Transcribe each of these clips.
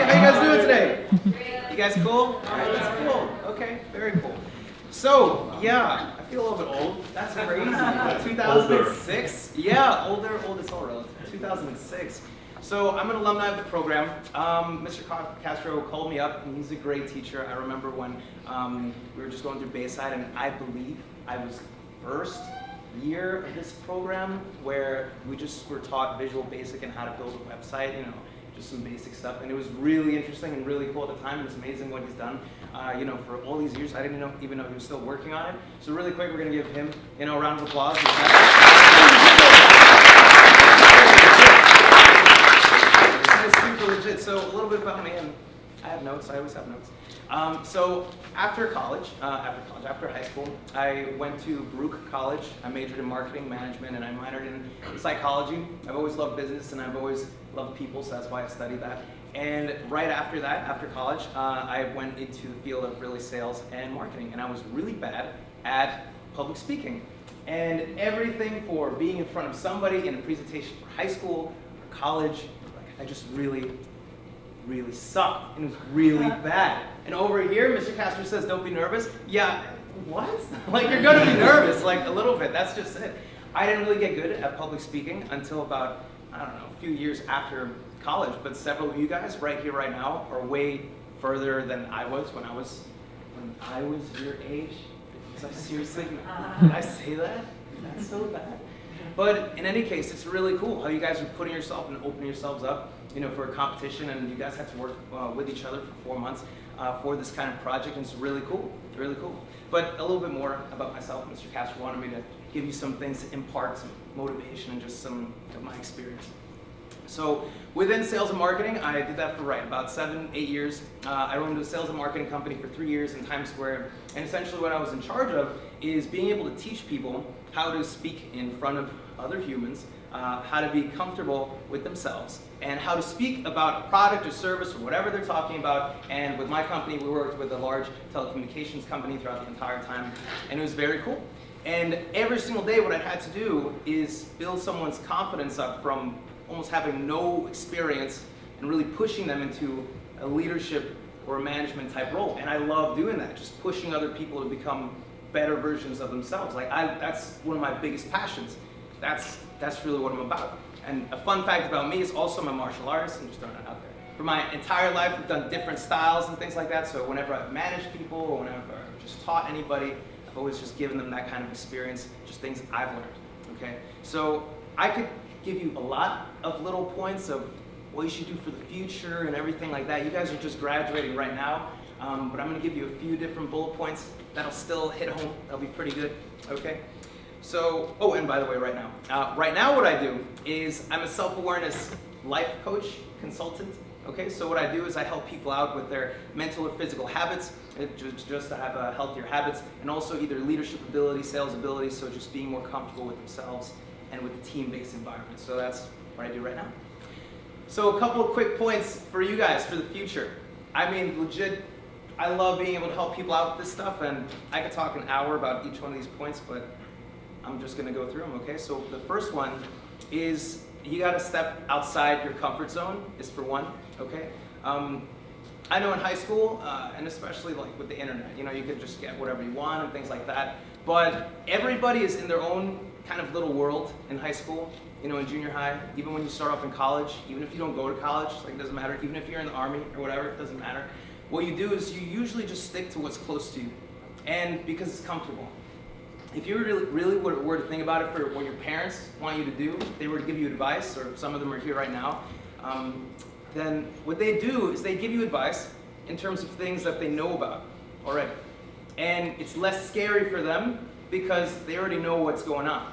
How you guys doing today? You guys cool? All right, that's cool. Okay, very cool. So, yeah, I feel a little bit old. That's crazy. 2006? Yeah, older, oldest all relative. 2006. So I'm an alumni of the program. Mr. Castro called me up, and he's a great teacher. I remember when we were just going through Bayside, and I believe I was first year of this program where we just were taught Visual Basic and how to build a website, you know, just some basic stuff. And it was really interesting and really cool at the time. It was amazing what he's done. You know, for all these years, I didn't even know he was still working on it. So really quick, we're going to give him, you know, a round of applause. Super legit. So a little bit about me, and I have notes. I always have notes. So after college, after high school, I went to Baruch College. I majored in marketing management, and I minored in psychology. I've always loved business, and I've always loved people, so that's why I studied that. And right after that, after college, I went into the field of really sales and marketing, and I was really bad at public speaking. And everything for being in front of somebody in a presentation for high school or college, I just really sucked, and it was really bad. And over here, Mr. Castro says, don't be nervous. Yeah, what? Like, you're gonna be nervous, like a little bit, that's just it. I didn't really get good at public speaking until about, I don't know, a few years after college, but several of you guys right here, right now, are way further than I was when I was your age. So seriously, did I say that? That's so bad. But in any case, it's really cool how you guys are putting yourself and opening yourselves up, you know, for a competition, and you guys had to work with each other for 4 months for this kind of project, and it's really cool, really cool. But a little bit more about myself. Mr. Castro wanted me to give you some things to impart some motivation and just some of my experience. So within sales and marketing, I did that for about 7, 8 years. I owned a sales and marketing company for 3 years in Times Square, and essentially what I was in charge of is being able to teach people how to speak in front of other humans, how to be comfortable with themselves, and how to speak about a product or service or whatever they're talking about. And with my company, we worked with a large telecommunications company throughout the entire time, and it was very cool. And every single day, what I had to do is build someone's confidence up from almost having no experience and really pushing them into a leadership or a management type role. And I love doing that, just pushing other people to become better versions of themselves. Like that's one of my biggest passions. That's really what I'm about. And a fun fact about me is also I'm a martial artist. I'm just throwing it out there. For my entire life, I've done different styles and things like that. So whenever I've managed people or whenever I've just taught anybody, I've always just given them that kind of experience, just things I've learned, okay? So I could give you a lot of little points of what you should do for the future and everything like that. You guys are just graduating right now, but I'm gonna give you a few different bullet points that'll still hit home. That'll be pretty good, okay? So, oh, and by the way, right now what I do is I'm a self-awareness life coach consultant. Okay, so what I do is I help people out with their mental or physical habits, just to have healthier habits, and also either leadership ability, sales ability, so just being more comfortable with themselves and with the team-based environment. So that's what I do right now. So a couple of quick points for you guys for the future. I mean, legit, I love being able to help people out with this stuff, and I could talk an hour about each one of these points, but I'm just gonna go through them, okay? So the first one is you gotta step outside your comfort zone, is for one, okay? I know in high school, and especially like with the internet, you know, you could just get whatever you want and things like that, but everybody is in their own kind of little world in high school, you know, in junior high, even when you start off in college, even if you don't go to college, like it doesn't matter, even if you're in the army or whatever, it doesn't matter. What you do is you usually just stick to what's close to you, and because it's comfortable. If you really were to think about it for what your parents want you to do, if they were to give you advice, or some of them are here right now, then what they do is they give you advice in terms of things that they know about already. And it's less scary for them because they already know what's going on.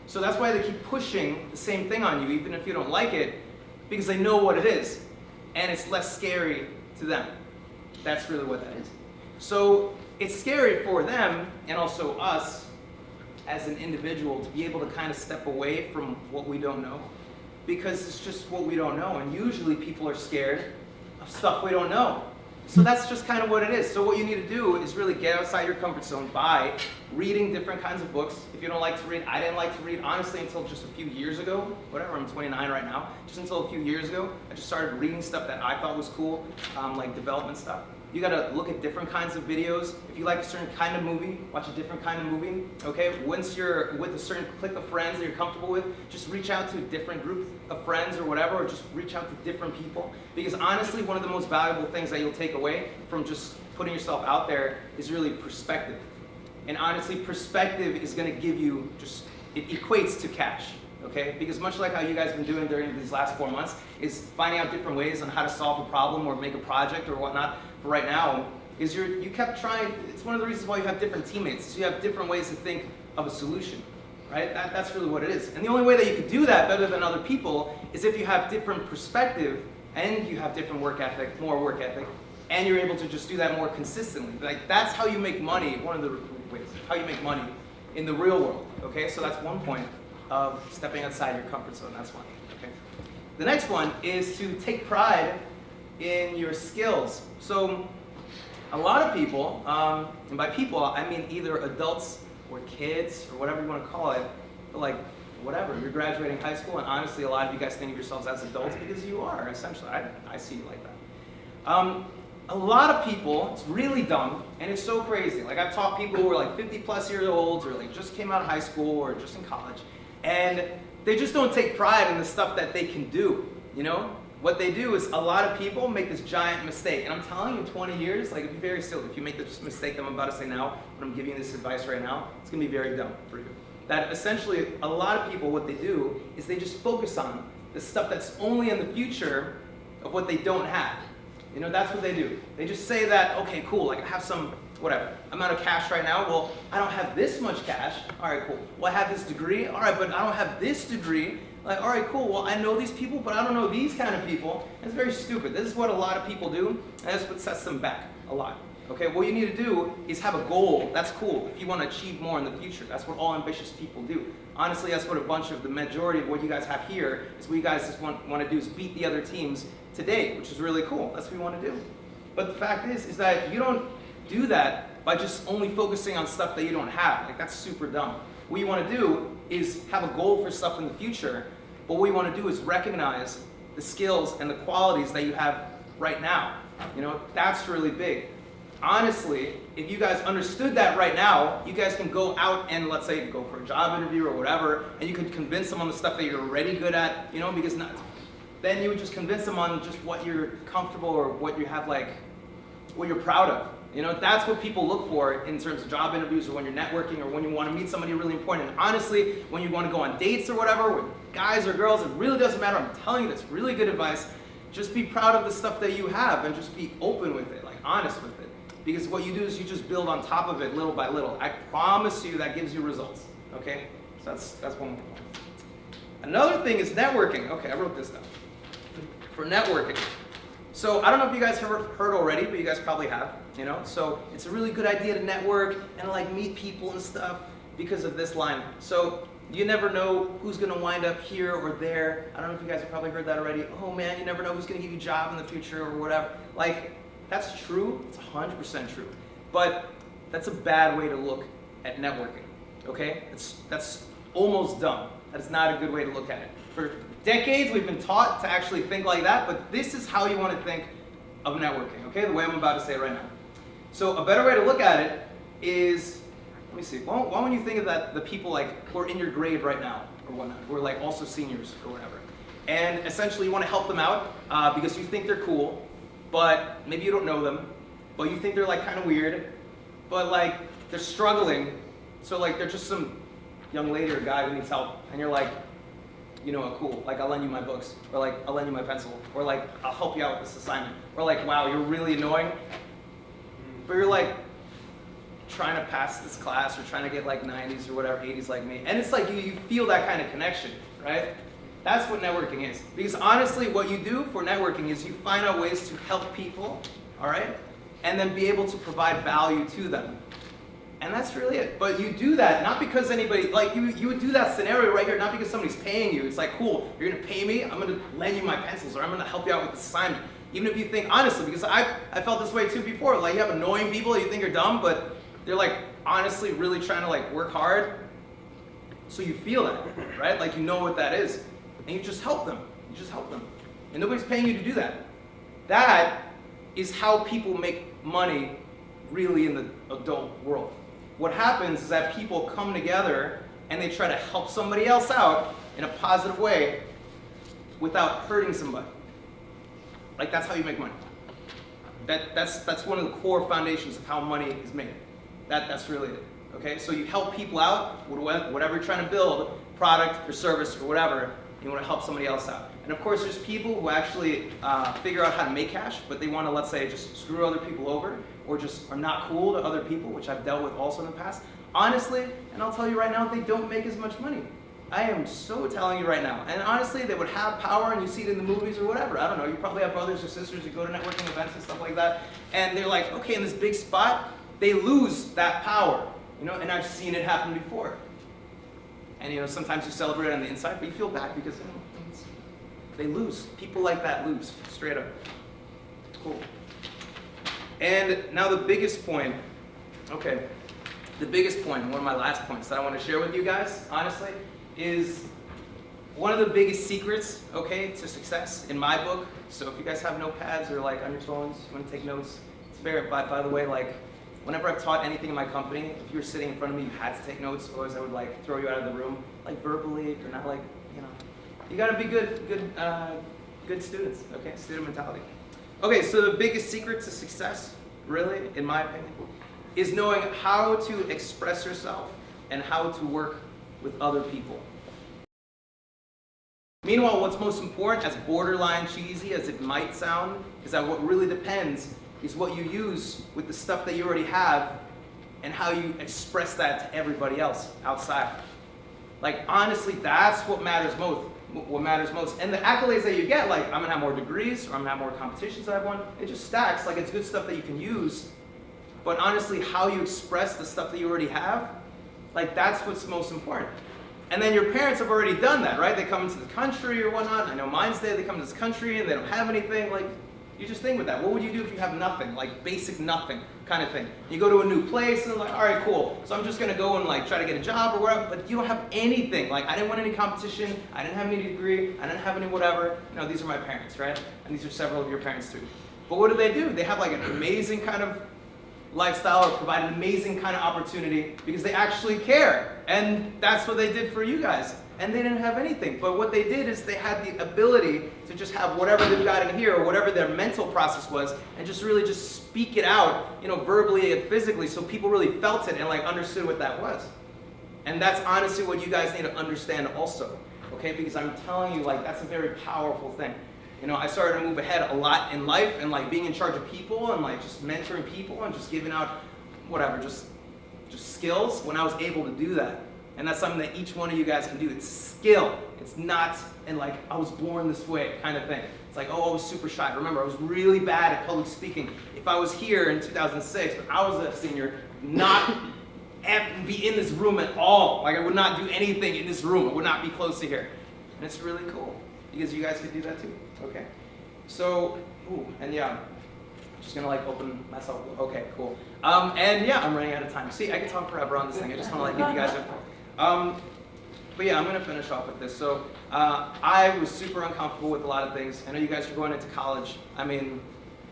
So that's why they keep pushing the same thing on you, even if you don't like it, because they know what it is, and it's less scary to them. That's really what that is. So it's scary for them, and also us, as an individual, to be able to kind of step away from what we don't know, because it's just what we don't know, and usually people are scared of stuff we don't know. So that's just kind of what it is. So what you need to do is really get outside your comfort zone by reading different kinds of books. If you don't like to read, I didn't like to read, honestly, until just a few years ago. Whatever, I'm 29 right now. Just until a few years ago, I just started reading stuff that I thought was cool, like development stuff. You gotta look at different kinds of videos. If you like a certain kind of movie, watch a different kind of movie, okay? Once you're with a certain clique of friends that you're comfortable with, just reach out to a different group of friends or whatever, or just reach out to different people. Because honestly, one of the most valuable things that you'll take away from just putting yourself out there is really perspective. And honestly, perspective is gonna give you it equates to cash. Okay? Because much like how you guys have been doing during these last 4 months, is finding out different ways on how to solve a problem or make a project or whatnot. For right now, is you kept trying. It's one of the reasons why you have different teammates. So you have different ways to think of a solution, right? That's really what it is. And the only way that you can do that better than other people is if you have different perspective and you have different work ethic, more work ethic, and you're able to just do that more consistently. Like that's how you make money. One of the ways how you make money in the real world. Okay, so that's one point of stepping outside your comfort zone. That's one. Okay. The next one is to take pride in your skills. So a lot of people, and by people I mean either adults or kids or whatever you want to call it, but like whatever, you're graduating high school, and honestly a lot of you guys think of yourselves as adults because you are, essentially. I see you like that. A lot of people, it's really dumb, and it's so crazy. Like I've taught people who are like 50 plus years old, or like just came out of high school, or just in college, and they just don't take pride in the stuff that they can do, you know? What they do is a lot of people make this giant mistake, and I'm telling you, in 20 years, like it'd be very silly. If you make this mistake that I'm about to say now, when I'm giving you this advice right now, it's gonna be very dumb for you. That essentially, a lot of people, what they do is they just focus on the stuff that's only in the future of what they don't have. You know, that's what they do. They just say that, okay, cool, like I have some, whatever, amount of cash right now. Well, I don't have this much cash. All right, cool. Well, I have this degree. All right, but I don't have this degree. Like, all right, cool. Well, I know these people, but I don't know these kind of people. It's very stupid. This is what a lot of people do, and that's what sets them back a lot. Okay, what you need to do is have a goal. That's cool. If you want to achieve more in the future, that's what all ambitious people do. Honestly, that's what a bunch of the majority of what you guys have here is. What you guys just want to do is beat the other teams today, which is really cool. That's what we want to do. But the fact is that you don't do that by just only focusing on stuff that you don't have. Like that's super dumb. What you want to do is have a goal for stuff in the future, but what you want to do is recognize the skills and the qualities that you have right now. You know, that's really big. Honestly, if you guys understood that right now, you guys can go out and let's say go for a job interview or whatever, and you could convince them on the stuff that you're already good at, you know, because then you would just convince them on just what you're comfortable or what you have like, what you're proud of. You know, that's what people look for in terms of job interviews or when you're networking or when you want to meet somebody really important. And honestly, when you want to go on dates or whatever with guys or girls, it really doesn't matter. I'm telling you, that's really good advice. Just be proud of the stuff that you have and just be open with it, like honest with it. Because what you do is you just build on top of it little by little. I promise you that gives you results, okay? So that's one more point. Another thing is networking. Okay, I wrote this down. For networking. So I don't know if you guys have heard already, but you guys probably have, you know? So it's a really good idea to network and like meet people and stuff because of this line. So you never know who's gonna wind up here or there. I don't know if you guys have probably heard that already. Oh man, you never know who's gonna give you a job in the future or whatever. Like, that's true, it's 100% true. But that's a bad way to look at networking, okay? That's almost dumb. That's not a good way to look at it. For decades, we've been taught to actually think like that, but this is how you want to think of networking, okay? The way I'm about to say it right now. So a better way to look at it is, let me see, why don't you think of that the people like who are in your grade right now or whatnot, who are like also seniors or whatever. And essentially you want to help them out because you think they're cool, but maybe you don't know them, but you think they're like kind of weird, but like they're struggling, so like they're just some young lady or guy who needs help, and you're like, you know, cool, like I'll lend you my books, or like I'll lend you my pencil, or like I'll help you out with this assignment, or like, wow, you're really annoying, but you're like trying to pass this class or trying to get like 90s or whatever, 80s like me, and it's like you feel that kind of connection, right? That's what networking is. Because honestly, what you do for networking is you find out ways to help people, all right? And then be able to provide value to them. And that's really it. But you do that not because anybody, like you would do that scenario right here, not because somebody's paying you. It's like, cool, you're gonna pay me, I'm gonna lend you my pencils, or I'm gonna help you out with this assignment. Even if you think, honestly, because I felt this way too before, like you have annoying people that you think are dumb, but they're like honestly really trying to like work hard, so you feel that, right? Like you know what that is, and you just help them. You just help them, and nobody's paying you to do that. That is how people make money really in the adult world. What happens is that people come together and they try to help somebody else out in a positive way without hurting somebody. Like that's how you make money. That's one of the core foundations of how money is made. That's really it. Okay, so you help people out with whatever you're trying to build, product or service or whatever. You want to help somebody else out. And of course, there's people who actually figure out how to make cash, but they want to, let's say, just screw other people over, or just are not cool to other people, which I've dealt with also in the past. Honestly, and I'll tell you right now, they don't make as much money. I am so telling you right now. And honestly, they would have power, and you see it in the movies or whatever. I don't know. You probably have brothers or sisters who go to networking events and stuff like that, and they're like, okay, in this big spot, they lose that power, you know. And I've seen it happen before. And you know, sometimes you celebrate on the inside, but you feel bad because you know, they lose. People like that lose, straight up. Cool. And now the biggest point. Okay, the biggest point, one of my last points that I want to share with you guys, honestly, is one of the biggest secrets, okay, to success in my book. So if you guys have notepads or like on your phones, you want to take notes, it's very, by the way, like whenever I've taught anything in my company, if you were sitting in front of me, you had to take notes, otherwise I would like throw you out of the room, like verbally, or not like, you know. You gotta be good students, okay, student mentality. Okay, so the biggest secret to success, really, in my opinion, is knowing how to express yourself and how to work with other people. Meanwhile, what's most important, as borderline cheesy as it might sound, is that what really depends is what you use with the stuff that you already have and how you express that to everybody else outside. Like, honestly, that's what matters most. And the accolades that you get, like, I'm gonna have more degrees, or I'm gonna have more competitions that I've won, it just stacks. Like, it's good stuff that you can use. But honestly, how you express the stuff that you already have, like, that's what's most important. And then your parents have already done that, right? They come into the country or whatnot. I know mine's there, they come to this country and they don't have anything. Like, you just think with that. What would you do if you have nothing? Like, basic nothing kind of thing. You go to a new place and like, all right, cool. So I'm just gonna go and like try to get a job or whatever, but you don't have anything. Like, I didn't win any competition, I didn't have any degree, I didn't have any whatever. You know, these are my parents, right? And these are several of your parents too. But what do? They have like an amazing kind of lifestyle, or provide an amazing kind of opportunity because they actually care. And that's what they did for you guys. And they didn't have anything. But what they did is they had the ability to just have whatever they've got in here, or whatever their mental process was, and just really just speak it out, you know, verbally and physically, so people really felt it and like understood what that was. And that's honestly what you guys need to understand also, okay? Because I'm telling you, like, that's a very powerful thing. You know, I started to move ahead a lot in life, and like being in charge of people and like just mentoring people and just giving out whatever, just skills when I was able to do that. And that's something that each one of you guys can do. It's skill. It's not, and like, I was born this way kind of thing. It's like, oh, I was super shy. Remember, I was really bad at public speaking. If I was here in 2006, when I was a senior, not be in this room at all. Like, I would not do anything in this room. I would not be close to here. And it's really cool, because you guys could do that too, okay? So, and yeah, I'm just gonna like open myself, okay, cool. And yeah, I'm running out of time. See, I can talk forever on this thing. I just wanna like give you guys info. But yeah, I'm gonna finish off with this. So, I was super uncomfortable with a lot of things. I know you guys are going into college, I mean,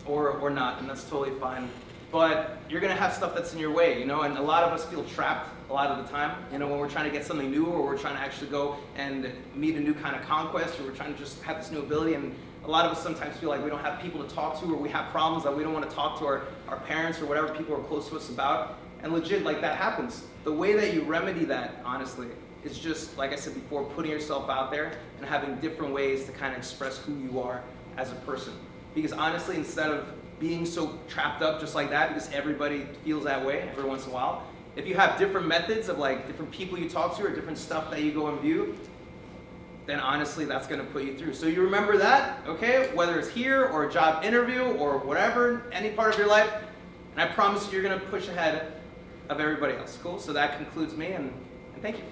or not, and that's totally fine. But you're gonna have stuff that's in your way, you know, and a lot of us feel trapped a lot of the time, you know, when we're trying to get something new, or we're trying to actually go and meet a new kind of conquest, or we're trying to just have this new ability, and a lot of us sometimes feel like we don't have people to talk to, or we have problems that we don't want to talk to our parents or whatever people are close to us about, and legit, like, that happens. The way that you remedy that, honestly, is just, like I said before, putting yourself out there and having different ways to kind of express who you are as a person. Because honestly, instead of being so trapped up just like that, because everybody feels that way every once in a while, if you have different methods of like different people you talk to or different stuff that you go and view, then honestly that's gonna put you through. So you remember that, okay? Whether it's here or a job interview or whatever, any part of your life, and I promise you're gonna push ahead of everybody else. Cool? So that concludes me, and thank you.